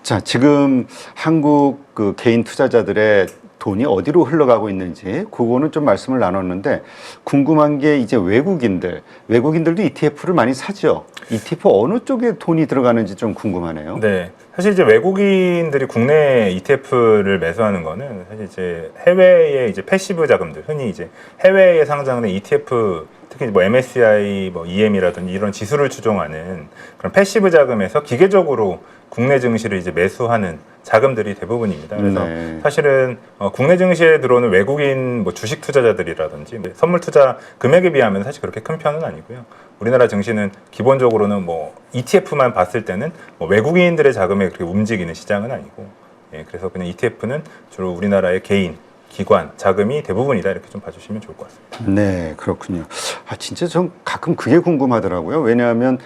자, 지금 한국 그 개인 투자자들의 돈이 어디로 흘러가고 있는지 그거는 좀 말씀을 나눴는데 궁금한 게 이제 외국인들도 ETF를 많이 사죠. ETF 어느 쪽에 돈이 들어가는지 좀 궁금하네요. 네, 사실 이제 외국인들이 국내 ETF를 매수하는 거는 사실 이제 해외의 이제 패시브 자금들, 흔히 이제 해외에 상장하는 ETF, 특히 뭐 MSCI, 뭐 EM이라든지 이런 지수를 추종하는 그런 패시브 자금에서 기계적으로 국내 증시를 이제 매수하는 자금들이 대부분입니다. 그래서 사실은 국내 증시에 들어오는 외국인 뭐 주식 투자자들이라든지 선물 투자 금액에 비하면 사실 그렇게 큰 편은 아니고요. 우리나라 증시는 기본적으로는 뭐 ETF만 봤을 때는 뭐 외국인들의 자금에 그렇게 움직이는 시장은 아니고, 예, 그래서 그냥 ETF는 주로 우리나라의 개인, 기관, 자금이 대부분이다 이렇게 좀 봐주시면 좋을 것 같습니다. 네, 그렇군요. 아, 진짜 전 가끔 그게 궁금하더라고요. 왜냐하면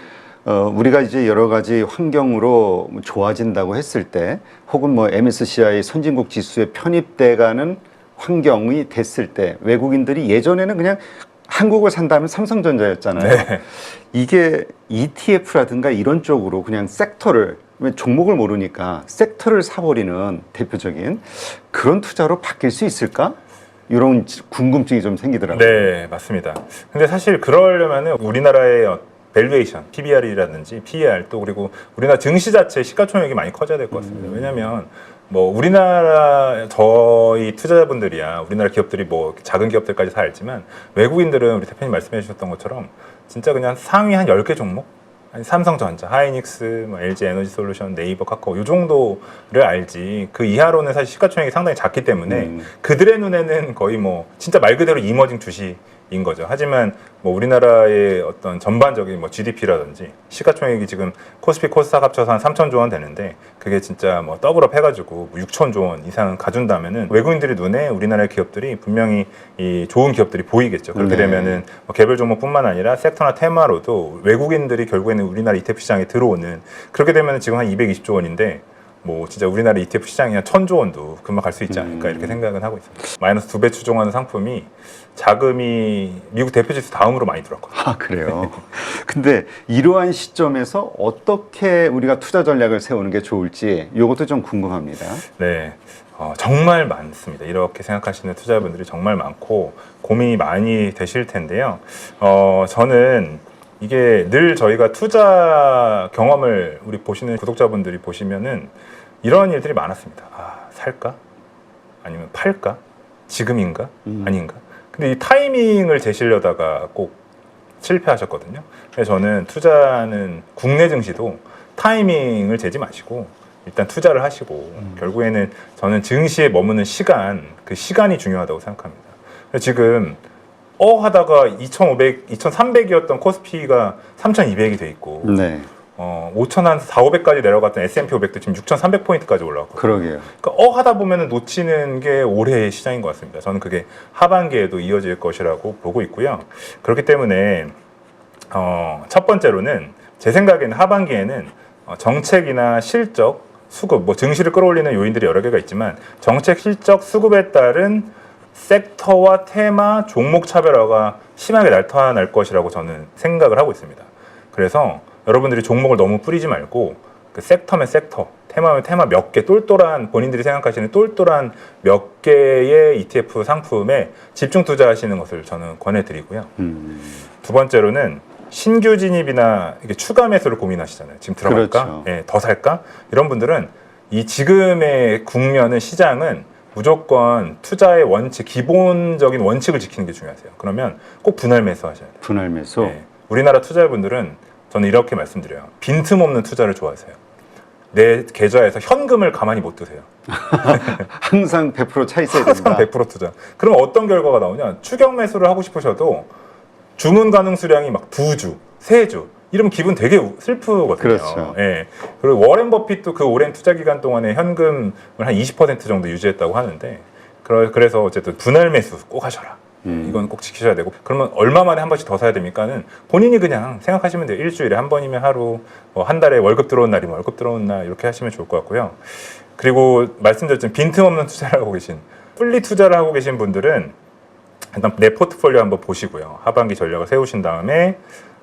우리가 이제 여러 가지 환경으로 좋아진다고 했을 때 혹은 뭐 MSCI 선진국 지수에 편입돼가는 환경이 됐을 때 외국인들이 예전에는 그냥 한국을 산다면 삼성전자였잖아요. 네. 이게 ETF라든가 이런 쪽으로 그냥 섹터를 종목을 모르니까 섹터를 사버리는 대표적인 그런 투자로 바뀔 수 있을까? 이런 궁금증이 좀 생기더라고요. 네, 맞습니다. 근데 사실 그러려면은 우리나라의 밸류에이션, PBR이라든지 PER 또 그리고 우리나라 증시 자체 시가총액이 많이 커져야 될 것 같습니다. 왜냐하면 뭐 우리나라 저희 투자자분들이야 우리나라 기업들이 뭐 작은 기업들까지 다 알지만 외국인들은 우리 대표님 말씀해 주셨던 것처럼 진짜 그냥 상위 한 10개 종목? 아니 삼성전자, 하이닉스, 뭐 LG 에너지솔루션, 네이버, 카카오 이 정도를 알지 그 이하로는 사실 시가총액이 상당히 작기 때문에 그들의 눈에는 거의 뭐 진짜 말 그대로 이머징 주식인 거죠. 하지만 뭐 우리나라의 어떤 전반적인 뭐 GDP라든지 시가총액이 지금 코스피 코스닥 합쳐서 한 3천조 원 되는데 그게 진짜 뭐 더블업 해가지고 6천조 원 이상 가준다면은 외국인들의 눈에 우리나라의 기업들이 분명히 이 좋은 기업들이 보이겠죠. 그렇게 되면은 뭐 개별 종목뿐만 아니라 섹터나 테마로도 외국인들이 결국에는 우리나라 ETF 시장에 들어오는 그렇게 되면은 지금 한 220조 원인데 뭐 진짜 우리나라 ETF 시장이 한 1000조 원도 금방 갈 수 있지 않을까 이렇게 생각은 하고 있습니다. 마이너스 2배 추종하는 상품이 자금이 미국 대표지수 다음으로 많이 들어왔거든요. 아, 그래요? 근데 이러한 시점에서 어떻게 우리가 투자 전략을 세우는 게 좋을지 이것도 좀 궁금합니다. 네, 정말 많습니다. 이렇게 생각하시는 투자자분들이 정말 많고 고민이 많이 되실 텐데요. 저는 이게 늘 저희가 투자 경험을 우리 보시는 구독자분들이 보시면은 이런 일들이 많았습니다. 아, 살까? 아니면 팔까? 지금인가? 아닌가? 근데 이 타이밍을 재시려다가 꼭 실패하셨거든요. 그래서 저는 투자는 국내 증시도 타이밍을 재지 마시고 일단 투자를 하시고 결국에는 저는 증시에 머무는 시간, 그 시간이 중요하다고 생각합니다. 지금 하다가 2,500, 2,300이었던 코스피가 3,200이 돼 있고 네. 5,000 한 4, 500까지 내려갔던 S&P 500도 지금 6,300포인트까지 올라왔거든요. 그러게요. 그러니까 하다 보면은 놓치는 게 올해의 시장인 것 같습니다. 저는 그게 하반기에도 이어질 것이라고 보고 있고요. 그렇기 때문에 첫 번째로는 제 생각에는 하반기에는 정책이나 실적, 수급, 뭐 증시를 끌어올리는 요인들이 여러 개가 있지만 정책, 실적, 수급에 따른 섹터와 테마, 종목 차별화가 심하게 나타날 것이라고 저는 생각을 하고 있습니다. 그래서 여러분들이 종목을 너무 뿌리지 말고 그 섹터면 섹터, 테마면 테마 몇 개 똘똘한 본인들이 생각하시는 똘똘한 몇 개의 ETF 상품에 집중 투자하시는 것을 저는 권해드리고요. 두 번째로는 신규 진입이나 이게 추가 매수를 고민하시잖아요. 지금 들어갈까? 그렇죠. 예, 더 살까? 이런 분들은 이 지금의 국면은 시장은 무조건 투자의 원칙, 기본적인 원칙을 지키는 게 중요하세요. 그러면 꼭 분할 매수 하셔야 돼요. 분할 매수. 네. 우리나라 투자자분들은 저는 이렇게 말씀드려요. 빈틈없는 투자를 좋아하세요. 내 계좌에서 현금을 가만히 못 두세요. 항상 100% 차 있어야 된다. 항상 100% 투자. 그럼 어떤 결과가 나오냐? 추격 매수를 하고 싶으셔도 주문 가능 수량이 막 2주, 3주 이러면 기분 되게 슬프거든요. 그렇죠. 예. 그리고 워렌 버핏도 그 오랜 투자 기간 동안에 현금을 한 20% 정도 유지했다고 하는데 그래서 어쨌든 분할 매수 꼭 하셔라. 이건 꼭 지키셔야 되고 그러면 얼마 만에 한 번씩 더 사야 됩니까는 본인이 그냥 생각하시면 돼요. 일주일에 한 번이면 하루, 한 달에 월급 들어온 날이면 월급 들어온 날 이렇게 하시면 좋을 것 같고요. 그리고 말씀드렸지만 빈틈없는 투자를 하고 계신 풀리 투자를 하고 계신 분들은 일단 내 포트폴리오 한번 보시고요. 하반기 전략을 세우신 다음에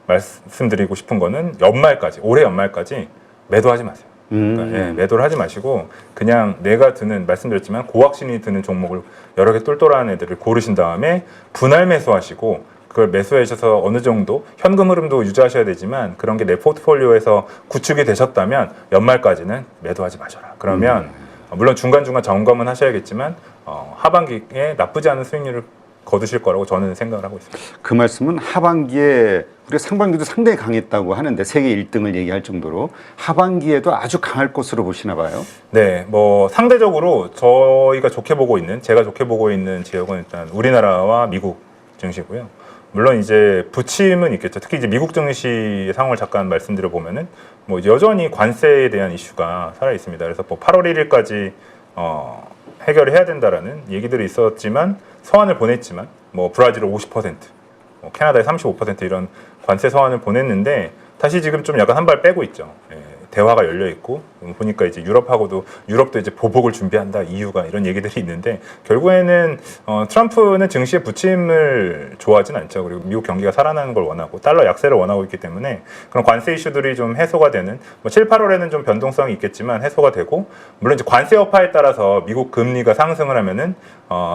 말씀드리고 싶은 거는 연말까지, 올해 연말까지 매도하지 마세요. 그러니까, 매도를 하지 마시고 그냥 내가 드는 말씀드렸지만 고확신이 드는 종목을 여러 개 똘똘한 애들을 고르신 다음에 분할 매수하시고 그걸 매수하셔서 어느 정도 현금 흐름도 유지하셔야 되지만 그런 게 내 포트폴리오에서 구축이 되셨다면 연말까지는 매도하지 마셔라. 그러면 물론 중간중간 점검은 하셔야겠지만 하반기에 나쁘지 않은 수익률을 거두실 거라고 저는 생각을 하고 있습니다. 그 말씀은 하반기에 우리가 상반기도 상당히 강했다고 하는데 세계 1등을 얘기할 정도로 하반기에도 아주 강할 것으로 보시나 봐요. 네, 뭐 상대적으로 저희가 좋게 보고 있는 제가 좋게 보고 있는 지역은 일단 우리나라와 미국 증시고요. 물론 이제 부침은 있겠죠. 특히 이제 미국 증시 상황을 잠깐 말씀드려 보면은 뭐 여전히 관세에 대한 이슈가 살아 있습니다. 그래서 뭐 8월 1일까지 해결을 해야 된다라는 얘기들이 있었지만 서한을 보냈지만 뭐 브라질은 50%, 뭐 캐나다에 35% 이런 관세 서한을 보냈는데 다시 지금 좀 약간 한 발 빼고 있죠. 대화가 열려 있고 보니까 이제 유럽도 이제 보복을 준비한다 이유가 이런 얘기들이 있는데 결국에는 트럼프는 증시의 부침을 좋아하진 않죠. 그리고 미국 경기가 살아나는 걸 원하고 달러 약세를 원하고 있기 때문에 그런 관세 이슈들이 좀 해소가 되는 뭐 7, 8월에는 좀 변동성이 있겠지만 해소가 되고 물론 이제 관세 여파에 따라서 미국 금리가 상승을 하면은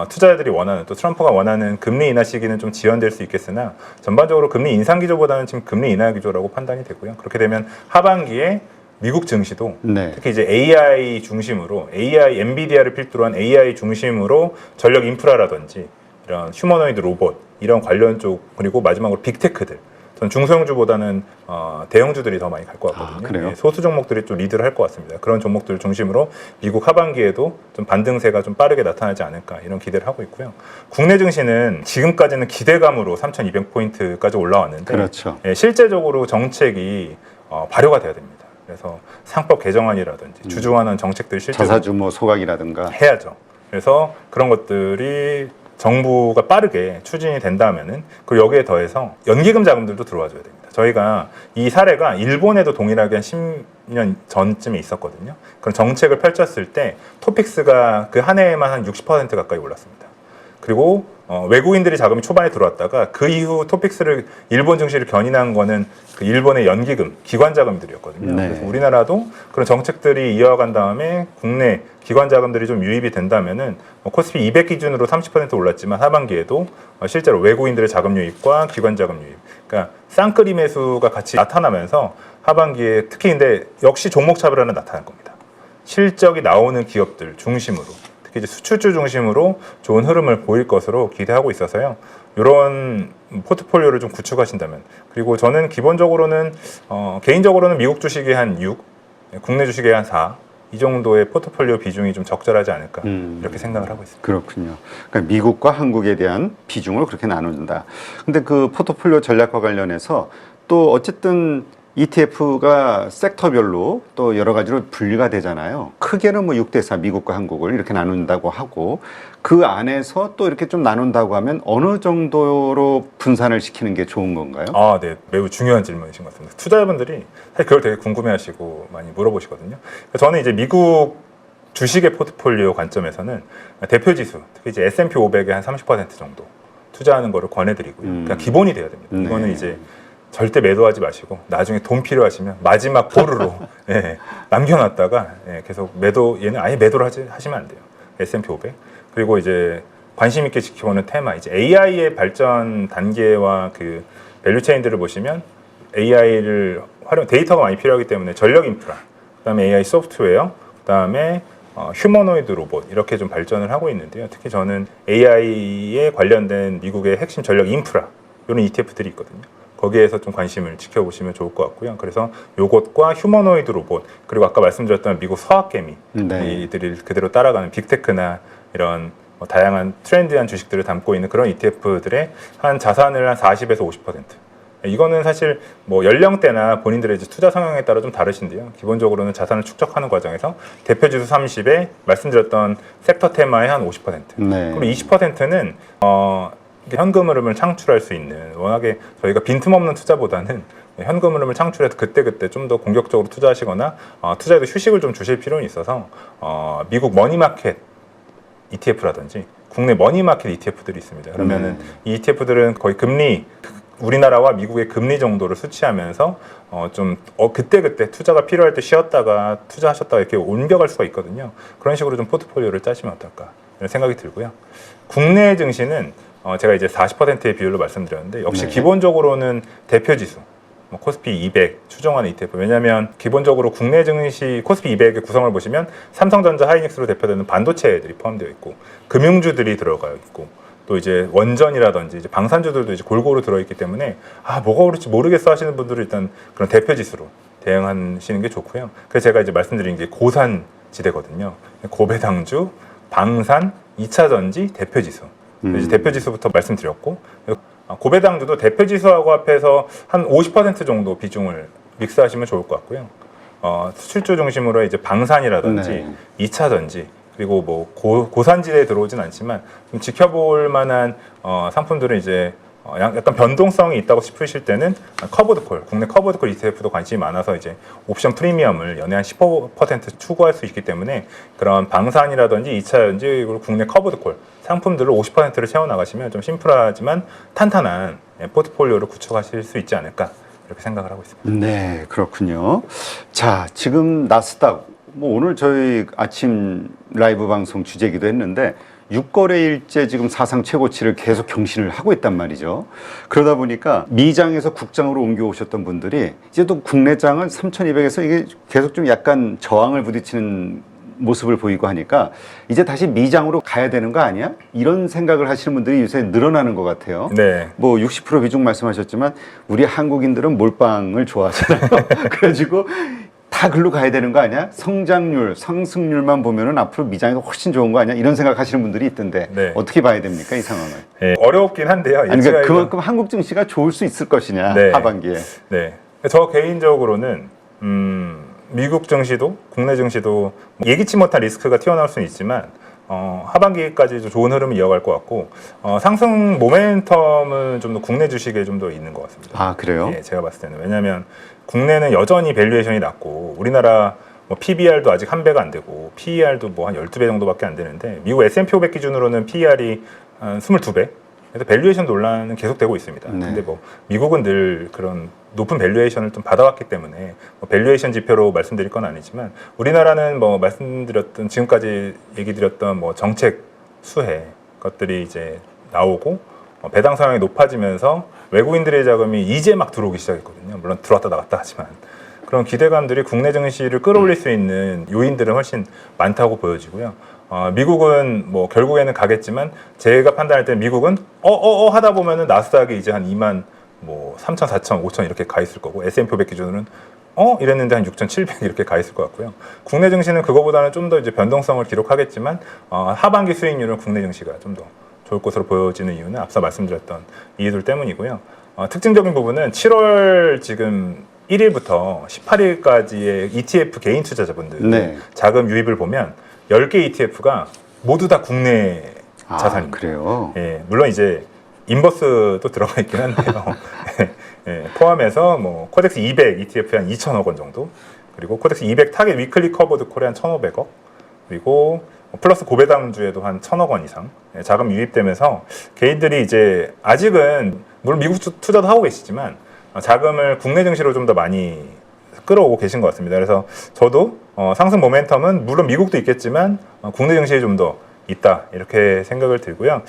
투자자들이 원하는 또 트럼프가 원하는 금리 인하 시기는 좀 지연될 수 있겠으나 전반적으로 금리 인상 기조보다는 지금 금리 인하 기조라고 판단이 되고요. 그렇게 되면 하반기에 미국 증시도 특히 이제 AI 중심으로 엔비디아를 필두로 한 AI 중심으로 전력 인프라라든지 이런 휴머노이드 로봇 이런 관련 쪽 그리고 마지막으로 빅테크들 전 중소형주보다는 대형주들이 더 많이 갈 것 같거든요. 소수 종목들이 좀 리드를 할 것 같습니다. 그런 종목들을 중심으로 미국 하반기에도 좀 반등세가 좀 빠르게 나타나지 않을까 이런 기대를 하고 있고요. 국내 증시는 지금까지는 기대감으로 3,200포인트까지 올라왔는데 실제적으로 정책이 발효가 돼야 됩니다. 그래서 상법 개정안이라든지 주주환원 정책들 실제로 자사주 소각이라든가 해야죠. 그래서 그런 것들이 정부가 빠르게 추진이 된다면은 그리고 여기에 더해서 연기금 자금들도 들어와 줘야 됩니다. 저희가 이 사례가 일본에도 동일하게 한 10년 전쯤에 있었거든요. 그런 정책을 펼쳤을 때 토픽스가 그 한 해에만 한 60% 가까이 올랐습니다. 그리고 외국인들이 자금이 초반에 들어왔다가 그 이후 토픽스를 일본 증시를 견인한 거는 그 일본의 연기금, 기관 자금들이었거든요. 그래서 우리나라도 그런 정책들이 이어간 다음에 국내 기관 자금들이 좀 유입이 된다면은 코스피 200 기준으로 30% 올랐지만 하반기에도 실제로 외국인들의 자금 유입과 기관 자금 유입, 그러니까 쌍끌이 매수가 같이 나타나면서 하반기에 특히 근데 역시 종목 차별화는 나타날 겁니다. 실적이 나오는 기업들 중심으로. 이제 수출주 중심으로 좋은 흐름을 보일 것으로 기대하고 있어서요. 이런 포트폴리오를 좀 구축하신다면 그리고 저는 기본적으로는 개인적으로는 미국 주식의 한 6, 국내 주식의 한 4, 이 정도의 포트폴리오 비중이 좀 적절하지 않을까 이렇게 생각을 하고 있습니다. 그렇군요. 그러니까 미국과 한국에 대한 비중을 그렇게 나눈다. 근데 그 포트폴리오 전략과 관련해서 또 어쨌든 ETF가 섹터별로 또 여러 가지로 분리가 되잖아요. 크게는 뭐 6대4 미국과 한국을 이렇게 나눈다고 하고 그 안에서 또 이렇게 좀 나눈다고 하면 어느 정도로 분산을 시키는 게 좋은 건가요? 네. 매우 중요한 질문이신 것 같습니다. 투자자분들이 사실 그걸 되게 궁금해하시고 많이 물어보시거든요. 저는 이제 미국 주식의 포트폴리오 관점에서는 대표 지수, 특히 이제 S&P 500의 한 30% 정도 투자하는 거를 권해드리고요. 그냥 기본이 돼야 됩니다. 이거는 이제 절대 매도하지 마시고 나중에 돈 필요하시면 마지막 보루로 남겨놨다가 계속 얘는 아예 매도를 하시면 안 돼요. S&P 500. 그리고 이제 관심 있게 지켜보는 테마, 이제 AI의 발전 단계와 그 밸류 체인들을 보시면 AI를 데이터가 많이 필요하기 때문에 전력 인프라, 그다음에 AI 소프트웨어, 그다음에 휴머노이드 로봇 이렇게 좀 발전을 하고 있는데요. 특히 저는 AI에 관련된 미국의 핵심 전력 인프라 이런 ETF들이 있거든요. 거기에서 좀 관심을 지켜보시면 좋을 것 같고요. 그래서 요것과 휴머노이드 로봇 그리고 아까 말씀드렸던 미국 서학개미 이들이 그대로 따라가는 빅테크나 이런 다양한 트렌디한 주식들을 담고 있는 그런 ETF들의 한 자산을 한 40에서 50%. 이거는 사실 뭐 연령대나 본인들의 이제 투자 성향에 따라 좀 다르신데요. 기본적으로는 자산을 축적하는 과정에서 대표지수 30에 말씀드렸던 섹터 테마의 한 50%. 그럼 20%는 현금 흐름을 창출할 수 있는 워낙에 저희가 빈틈없는 투자보다는 현금 흐름을 창출해서 그때그때 좀 더 공격적으로 투자하시거나 투자에도 휴식을 좀 주실 필요는 있어서 미국 머니마켓 ETF라든지 국내 머니마켓 ETF들이 있습니다. 그러면은 이 ETF들은 거의 금리 우리나라와 미국의 금리 정도를 수치하면서 그때 투자가 필요할 때 쉬었다가 투자하셨다가 이렇게 옮겨갈 수가 있거든요. 그런 식으로 좀 포트폴리오를 짜시면 어떨까 이런 생각이 들고요. 국내 증시는 제가 이제 40%의 비율로 말씀드렸는데 역시 네. 기본적으로는 대표 지수 코스피 200 추정하는 ETF. 왜냐하면 기본적으로 국내 증시 코스피 200의 구성을 보시면 삼성전자, 하이닉스로 대표되는 반도체들이 포함되어 있고 금융주들이 들어가 있고 또 이제 원전이라든지 이제 방산주들도 이제 골고루 들어있기 때문에 뭐가 오를지 모르겠어 하시는 분들은 일단 그런 대표 지수로 대응하시는 게 좋고요. 그래서 제가 이제 말씀드린 게 고산지대거든요. 고배당주, 방산, 2차 전지, 대표 지수. 이제 대표 지수부터 말씀드렸고 고배당주도 대표 지수하고 합해서 한 50% 정도 비중을 믹스하시면 좋을 것 같고요. 수출주 중심으로 이제 방산이라든지 네. 2차 전지 그리고 뭐 고산지대에 들어오진 않지만 좀 지켜볼 만한 상품들은 이제 약간 변동성이 있다고 싶으실 때는 커버드콜, 국내 커버드콜 ETF도 관심이 많아서 이제 옵션 프리미엄을 연에 한 15% 추구할 수 있기 때문에 그런 방산이라든지 2차 전지 그리고 국내 커버드콜 상품들을 50%를 채워 나가시면 좀 심플하지만 탄탄한 포트폴리오를 구축하실 수 있지 않을까 이렇게 생각을 하고 있습니다. 네, 그렇군요. 자, 지금 나스닥 오늘 저희 아침 라이브 방송 주제기도 했는데 6거래일째 지금 사상 최고치를 계속 경신을 하고 있단 말이죠. 그러다 보니까 미장에서 국장으로 옮겨오셨던 분들이 이제 또 국내장은 3,200에서 이게 계속 좀 약간 저항을 부딪히는 모습을 보이고 하니까 이제 다시 미장으로 가야 되는 거 아니야? 이런 생각을 하시는 분들이 요새 늘어나는 것 같아요. 네. 뭐 60% 비중 말씀하셨지만 우리 한국인들은 몰빵을 좋아하잖아요. 그래가지고 다 글로 가야 되는 거 아니야? 성장률, 상승률만 보면은 앞으로 미장이 훨씬 좋은 거 아니야? 이런 생각 하시는 분들이 있던데 네. 어떻게 봐야 됩니까, 이 상황을? 네, 어렵긴 한데요. 아니, 그러니까 그만큼 한국 증시가 좋을 수 있을 것이냐, 네. 하반기에. 네. 저 개인적으로는 미국 증시도 국내 증시도 예기치 못한 리스크가 튀어나올 수는 있지만 하반기까지도 좋은 흐름을 이어갈 것 같고 상승 모멘텀은 좀 더 국내 주식에 좀 더 있는 것 같습니다. 아, 그래요? 예, 제가 봤을 때는 왜냐하면 국내는 여전히 밸류에이션이 낮고 우리나라 뭐 PBR도 아직 1배가 안 되고 PER도 뭐 한 12배 정도밖에 안 되는데 미국 S&P 500 기준으로는 PER이 한 22배. 그래서 밸류에이션 논란은 계속되고 있습니다. 네. 근데 뭐 미국은 늘 그런 높은 밸류에이션을 좀 받아왔기 때문에 뭐 밸류에이션 지표로 말씀드릴 건 아니지만 우리나라는 뭐 말씀드렸던 지금까지 얘기 드렸던 뭐 정책 수혜 것들이 이제 나오고 배당 성향이 높아지면서 외국인들의 자금이 이제 막 들어오기 시작했거든요. 물론 들어왔다 나갔다 하지만 그런 기대감들이 국내 증시를 끌어올릴 수 있는 요인들은 훨씬 많다고 보여지고요. 미국은 뭐 결국에는 가겠지만 제가 판단할 때 미국은 하다 보면은 나스닥이 이제 한 2만 뭐 3천, 4천, 5천 이렇게 가 있을 거고 S&P 500 기준으로는 이랬는데 한 6,700 이렇게 가 있을 것 같고요. 국내 증시는 그거보다는 좀 더 이제 변동성을 기록하겠지만 하반기 수익률은 국내 증시가 좀 더 좋을 것으로 보여지는 이유는 앞서 말씀드렸던 이유들 때문이고요. 특징적인 부분은 7월 지금 1일부터 18일까지의 ETF 개인 투자자분들 네. 자금 유입을 보면 10개 ETF가 모두 다 국내 자산입니다. 그래요? 예, 물론 이제 인버스도 들어가 있긴 한데요. 예, 포함해서 뭐 코덱스 200 ETF에 한 2천억 원 정도, 그리고 코덱스 200 타겟 위클리 커버드 콜에 한 1,500억, 그리고 플러스 고배당주에도 한 1,000억 원 이상 자금 유입되면서 개인들이 이제 아직은 물론 미국 투자도 하고 계시지만 자금을 국내 증시로 좀 더 많이 끌어오고 계신 것 같습니다. 그래서 저도 상승 모멘텀은 물론 미국도 있겠지만 국내 증시에 좀 더 있다 이렇게 생각을 들고요.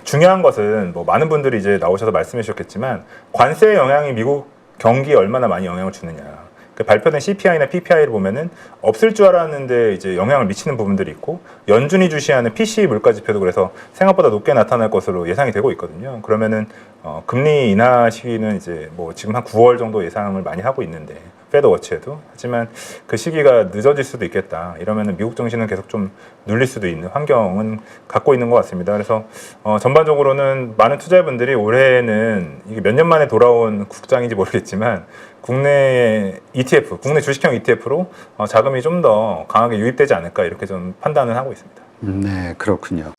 중요한 것은 뭐 많은 분들이 이제 나오셔서 말씀해 주셨겠지만 관세의 영향이 미국 경기에 얼마나 많이 영향을 주느냐. 그 발표된 CPI나 PPI를 보면은 없을 줄 알았는데 이제 영향을 미치는 부분들이 있고 연준이 주시하는 PCE 물가지표도 그래서 생각보다 높게 나타날 것으로 예상이 되고 있거든요. 그러면은 금리 인하 시기는 이제 뭐 지금 한 9월 정도 예상을 많이 하고 있는데 패드워치에도 하지만 그 시기가 늦어질 수도 있겠다. 이러면은 미국 증시는 계속 좀 눌릴 수도 있는 환경은 갖고 있는 것 같습니다. 그래서 전반적으로는 많은 투자자분들이 올해는 이게 몇 년 만에 돌아온 국장인지 모르겠지만 국내 ETF, 국내 주식형 ETF로 자금이 좀 더 강하게 유입되지 않을까 이렇게 좀 판단을 하고 있습니다. 네, 그렇군요.